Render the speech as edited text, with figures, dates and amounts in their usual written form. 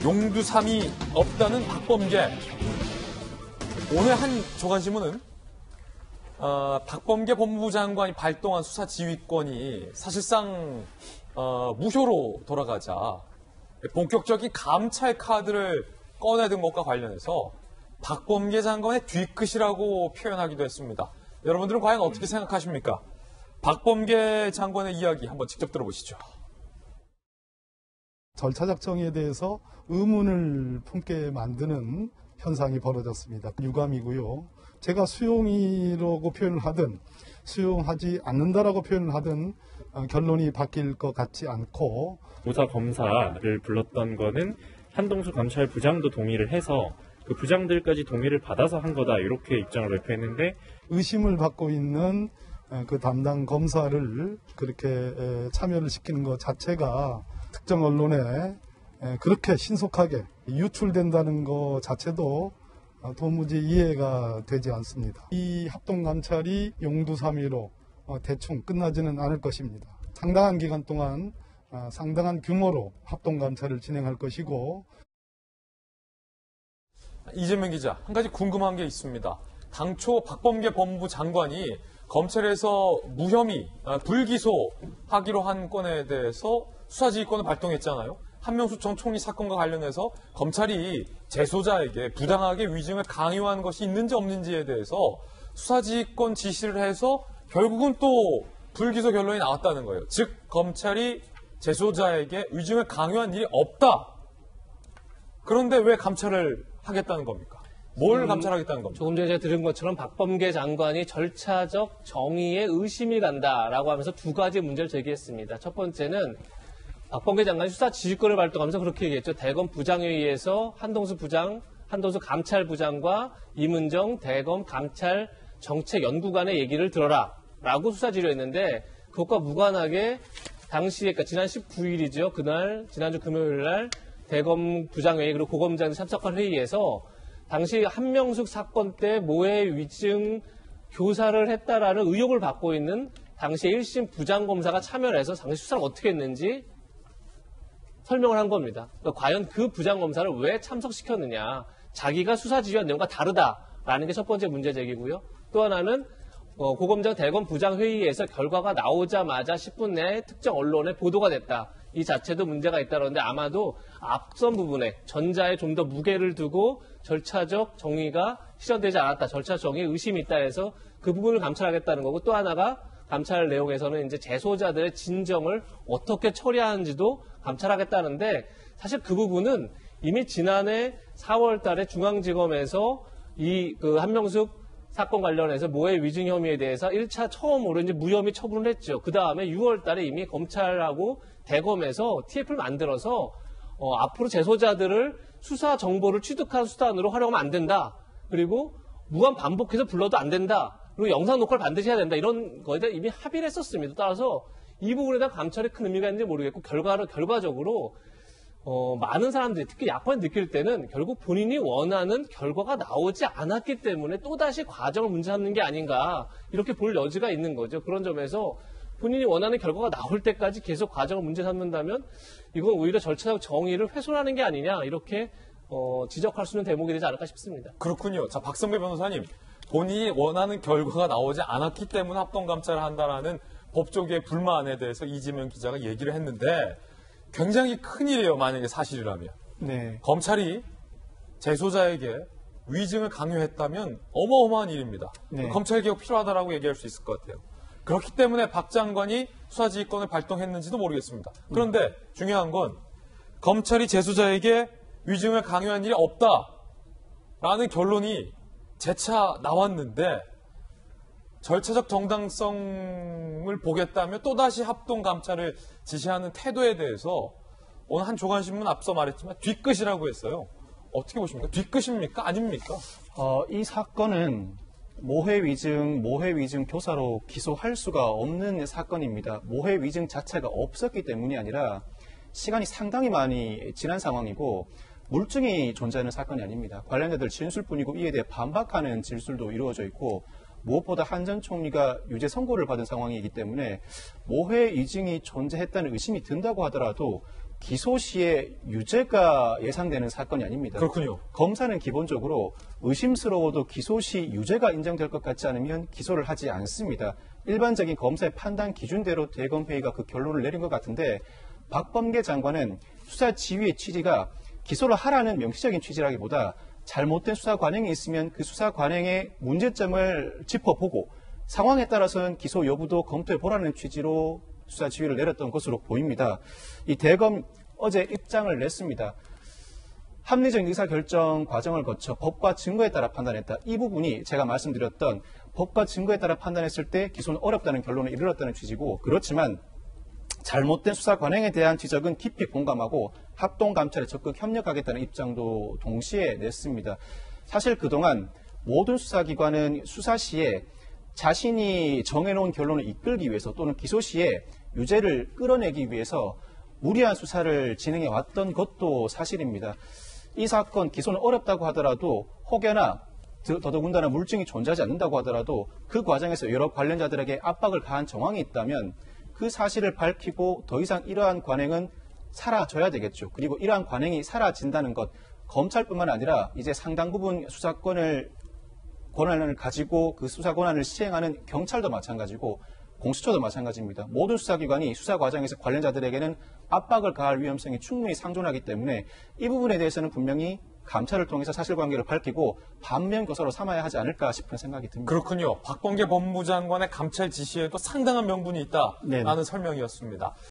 용두삼이 없다는 박범계. 오늘 한 조간신문은 박범계 법무부 장관이 발동한 수사 지휘권이 사실상 무효로 돌아가자 본격적인 감찰 카드를 꺼내든 것과 관련해서 박범계 장관의 뒤끝이라고 표현하기도 했습니다. 여러분들은 과연 어떻게 생각하십니까? 박범계 장관의 이야기 한번 직접 들어보시죠. 절차적 정의에 대해서 의문을 품게 만드는 현상이 벌어졌습니다. 유감이고요. 제가 수용이라고 표현을 하든 수용하지 않는다라고 표현을 하든 결론이 바뀔 것 같지 않고, 조사 검사를 불렀던 거는 한동수 감찰부장도 동의를 해서 그 부장들까지 동의를 받아서 한 거다, 이렇게 입장을 발표했는데, 의심을 받고 있는 그 담당 검사를 그렇게 참여를 시키는 것 자체가 특정 언론에 그렇게 신속하게 유출된다는 것 자체도 도무지 이해가 되지 않습니다. 이 합동감찰이 용두삼이로 대충 끝나지는 않을 것입니다. 상당한 기간 동안 상당한 규모로 합동감찰을 진행할 것이고. 이재명 기자, 한 가지 궁금한 게 있습니다. 당초 박범계 법무부 장관이 검찰에서 무혐의, 불기소하기로 한 건에 대해서 수사지휘권을 발동했잖아요. 한명숙 전 총리 사건과 관련해서 검찰이 재소자에게 부당하게 위증을 강요한 것이 있는지 없는지에 대해서 수사지휘권 지시를 해서 결국은 또 불기소 결론이 나왔다는 거예요. 즉 검찰이 재소자에게 위증을 강요한 일이 없다. 그런데 왜 감찰을 하겠다는 겁니까? 뭘 감찰하겠다는 겁니까? 조금 전에 제가 들은 것처럼 박범계 장관이 절차적 정의에 의심이 간다라고 하면서 두 가지 문제를 제기했습니다. 첫 번째는 박범계 장관이 수사 지휘권을 발동하면서 그렇게 얘기했죠. 대검 부장회의에서 한동수 감찰부장과 이문정 대검 감찰 정책연구관의 얘기를 들어라 라고 수사 지휘했는데, 그것과 무관하게 당시에, 그러니까 지난 19일이죠. 그날, 지난주 금요일 날 대검 부장회의 그리고 고검장이 참석한 회의에서 당시 한명숙 사건 때 모해 위증 교사를 했다라는 의혹을 받고 있는 당시 1심 부장검사가 참여를 해서 당시 수사를 어떻게 했는지 설명을 한 겁니다. 그러니까 과연 그 부장검사를 왜 참석시켰느냐. 자기가 수사 지휘한 내용과 다르다라는 게 첫 번째 문제 제기고요. 또 하나는 고검장 대검 부장회의에서 결과가 나오자마자 10분 내에 특정 언론에 보도가 됐다. 이 자체도 문제가 있다는데 아마도 앞선 부분에 전자에 좀 더 무게를 두고 절차적 정의가 실현되지 않았다. 절차 정의에 의심이 있다 해서 그 부분을 감찰하겠다는 거고, 또 하나가 감찰 내용에서는 이제 재소자들의 진정을 어떻게 처리하는지도 감찰하겠다는데, 사실 그 부분은 이미 지난해 4월 달에 중앙지검에서 그 한명숙 사건 관련해서 모해 위증 혐의에 대해서 1차 처음으로 이제 무혐의 처분을 했죠. 그 다음에 6월 달에 이미 검찰하고 대검에서 TF를 만들어서 앞으로 재소자들을 수사 정보를 취득한 수단으로 활용하면 안 된다. 그리고 무한 반복해서 불러도 안 된다. 그리고 영상 녹화를 반드시 해야 된다. 이런 거에 대해 이미 합의를 했었습니다. 따라서 이 부분에 대한 감찰이 큰 의미가 있는지 모르겠고, 결과적으로 많은 사람들이 특히 야권이 느낄 때는 결국 본인이 원하는 결과가 나오지 않았기 때문에 또다시 과정을 문제 삼는 게 아닌가, 이렇게 볼 여지가 있는 거죠. 그런 점에서 본인이 원하는 결과가 나올 때까지 계속 과정을 문제 삼는다면 이건 오히려 절차적 정의를 훼손하는 게 아니냐, 이렇게 지적할 수 있는 대목이 되지 않을까 싶습니다. 그렇군요. 자, 박성배 변호사님, 본인이 원하는 결과가 나오지 않았기 때문에 합동감찰을 한다라는 법조계의 불만에 대해서 이재명 기자가 얘기를 했는데, 굉장히 큰일이에요. 만약에 사실이라면. 네. 검찰이 재소자에게 위증을 강요했다면 어마어마한 일입니다. 네. 검찰개혁 필요하다라고 얘기할 수 있을 것 같아요. 그렇기 때문에 박 장관이 수사지휘권을 발동했는지도 모르겠습니다. 그런데 중요한 건 검찰이 재소자에게 위증을 강요한 일이 없다라는 결론이 재차 나왔는데, 절차적 정당성을 보겠다며 또다시 합동감찰을 지시하는 태도에 대해서 오늘 한 조간신문 앞서 말했지만 뒤끝이라고 했어요. 어떻게 보십니까? 뒤끝입니까? 아닙니까? 이 사건은 모해 위증 교사로 기소할 수가 없는 사건입니다. 모해 위증 자체가 없었기 때문이 아니라 시간이 상당히 많이 지난 상황이고 물증이 존재하는 사건이 아닙니다. 관련자들 진술뿐이고 이에 대해 반박하는 진술도 이루어져 있고, 무엇보다 한 전 총리가 유죄 선고를 받은 상황이기 때문에 모해 위증이 존재했다는 의심이 든다고 하더라도 기소 시에 유죄가 예상되는 사건이 아닙니다. 그렇군요. 검사는 기본적으로 의심스러워도 기소 시 유죄가 인정될 것 같지 않으면 기소를 하지 않습니다. 일반적인 검사의 판단 기준대로 대검회의가 그 결론을 내린 것 같은데 박범계 장관은 수사 지휘의 취지가 기소를 하라는 명시적인 취지라기보다 잘못된 수사 관행이 있으면 그 수사 관행의 문제점을 짚어보고 상황에 따라서는 기소 여부도 검토해보라는 취지로 수사 지휘를 내렸던 것으로 보입니다. 이 대검 어제 입장을 냈습니다. 합리적인 의사결정 과정을 거쳐 법과 증거에 따라 판단했다. 이 부분이 제가 말씀드렸던 법과 증거에 따라 판단했을 때 기소는 어렵다는 결론에 이르렀다는 취지고, 그렇지만 잘못된 수사 관행에 대한 지적은 깊이 공감하고 합동감찰에 적극 협력하겠다는 입장도 동시에 냈습니다. 사실 그동안 모든 수사기관은 수사 시에 자신이 정해놓은 결론을 이끌기 위해서 또는 기소 시에 유죄를 끌어내기 위해서 무리한 수사를 진행해 왔던 것도 사실입니다. 이 사건 기소는 어렵다고 하더라도 혹여나 더더군다나 물증이 존재하지 않는다고 하더라도 그 과정에서 여러 관련자들에게 압박을 가한 정황이 있다면 그 사실을 밝히고 더 이상 이러한 관행은 사라져야 되겠죠. 그리고 이러한 관행이 사라진다는 것, 검찰뿐만 아니라 이제 상당 부분 수사권을 권한을 가지고 그 수사 권한을 시행하는 경찰도 마찬가지고 공수처도 마찬가지입니다. 모든 수사기관이 수사 과정에서 관련자들에게는 압박을 가할 위험성이 충분히 상존하기 때문에 이 부분에 대해서는 분명히 감찰을 통해서 사실관계를 밝히고 반면교사로 삼아야 하지 않을까 싶은 생각이 듭니다. 그렇군요. 박범계 법무장관의 감찰 지시에도 상당한 명분이 있다라는 네네. 설명이었습니다.